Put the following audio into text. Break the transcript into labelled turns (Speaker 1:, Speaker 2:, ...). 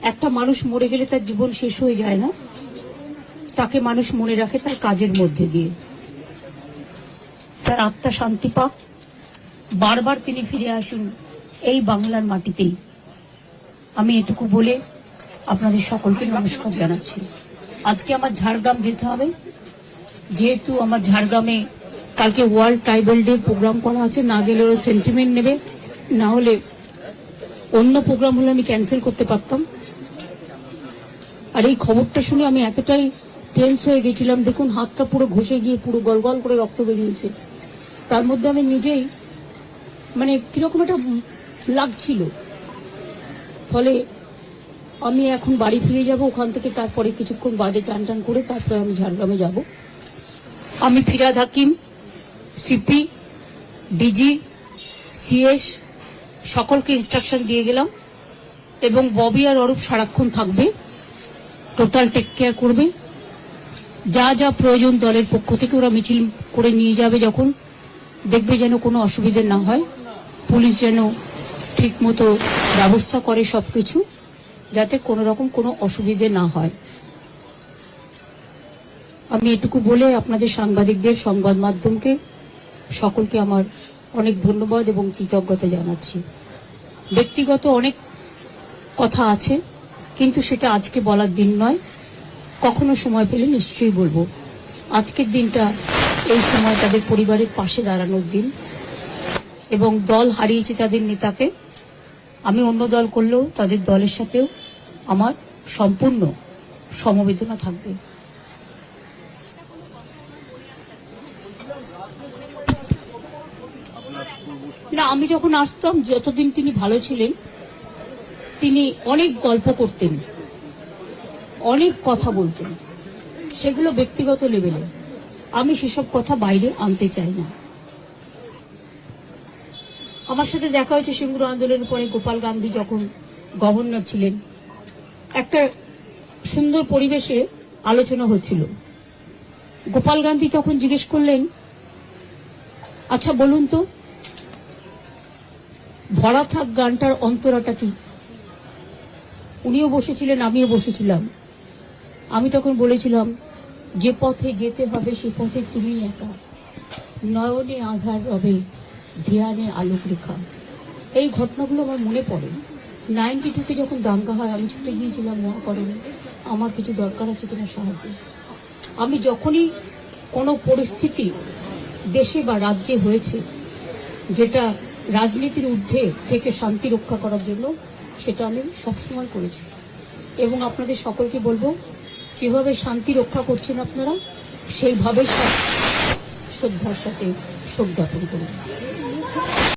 Speaker 1: একটা মানুষ মরে গেলে তার জীবন শেষ হয়ে যায় না, তাকে মানুষ মনে রাখে তার কাজের মধ্যে দিয়ে। তার আত্মা শান্তি পাক, বারবার তিনি ফিরে আসুন এই বাংলার মাটিতেই। আমি এটুকু বলে আপনাদের সকলকে নমস্কার জানাচ্ছি। আজকে আমার ঝাড়গ্রাম যেতে হবে, যেহেতু আমার ঝাড়গ্রামে কালকে ওয়ার্ল্ড ট্রাইবাল ডে প্রোগ্রাম করা আছে। না গেলে ওরা সেন্টিমেন্ট নেবে, না হলে অন্য প্রোগ্রাম হলে আমি ক্যান্সেল করতে পারতাম। আর এই খবরটা শুনে আমি এতটাই টেন্স হয়ে গেছিলাম, দেখুন হাতটা পুরো ঘষে গিয়ে পুরো গলগল করে রক্ত বেরিয়েছে। তার মধ্যে আমি নিজেই মানে কিরকম একটা লাগছিল। ফলে আমি এখন বাড়ি ফিরে যাব, ওখান থেকে তারপরে কিছুক্ষণ বাদে চান টান করে তারপরে আমি ঝাড়গ্রামে যাব। আমি ফিরাদ হাকিম, সিপি, ডিজি, সিএস সকলকে ইনস্ট্রাকশন দিয়ে গেলাম, এবং ববি আর অরূপ সারাক্ষণ থাকবে, টোটাল টেক কেয়ার করবে। যা যা প্রয়োজন দলের পক্ষ থেকে ওরা মিছিল করে নিয়ে যাবে, যখন দেখবে যেন কোনো অসুবিধে না হয়, পুলিশ যেন ঠিক মতো ব্যবস্থা করে সবকিছু, যাতে কোনো রকম কোনো অসুবিধে না হয়। আমি এটুকু বলে আপনাদের সাংবাদিকদের, সংবাদ মাধ্যমকে সকলকে আমার অনেক ধন্যবাদ এবং কৃতজ্ঞতা জানাচ্ছি। ব্যক্তিগত অনেক কথা আছে, কিন্তু সেটা আজকে বলার দিন নয়, কখনো সময় পেলে নিশ্চয়ই বলবো। আজকের দিনটা এই সময় তাদের পরিবারের পাশে দাঁড়ানোর দিন, এবং দল হারিয়েছে তাদের নেতাকে। আমি অন্য দল করলেও তাদের দলের সাথেও আমার সম্পূর্ণ সমবেদনা থাকবে। না, আমি যখন আসতাম, যতদিন তিনি ভালো ছিলেন, তিনি অনেক গল্প করতেন, অনেক কথা বলতেন, সেগুলো ব্যক্তিগত লেভেলে। আমি সেসব কথা বাইরে আনতে চাই না। আমার সাথে দেখা হয়েছে সিঙ্গুর আন্দোলনের পরে, গোপাল গান্ধী যখন গভর্নর ছিলেন, একটা সুন্দর পরিবেশে আলোচনা হচ্ছিল। গোপাল গান্ধী তখন জিজ্ঞেস করলেন, আচ্ছা বলুন তো, ভরা থাক গানটার অন্তরাটা কি? উনিও বসেছিলেন, আমিও বসেছিলাম। আমি তখন বলেছিলাম, যে পথে যেতে হবে সে পথে তুমি একা, নয়নে আধার রবে, ধ্যানে আলোক রেখা। এই ঘটনাগুলো আমার মনে পড়ে। 92-তে যখন দাঙ্গা হয়, আমি ছুটে গিয়েছিলাম মহাকরণে, আমার কিছু দরকার আছে তোমার সাহায্য। আমি যখনই কোনো পরিস্থিতি দেশে বা রাজ্যে হয়েছে যেটা রাজনীতির ঊর্ধ্বে থেকে শান্তি রক্ষা করার জন্য, সেটা আমি সবসময় করেছি। এবং আপনাদের সকলকে বলবো, যেভাবে শান্তি রক্ষা করছেন আপনারা, সেইভাবে শ্রদ্ধার সাথে শোক জ্ঞাপন করুন।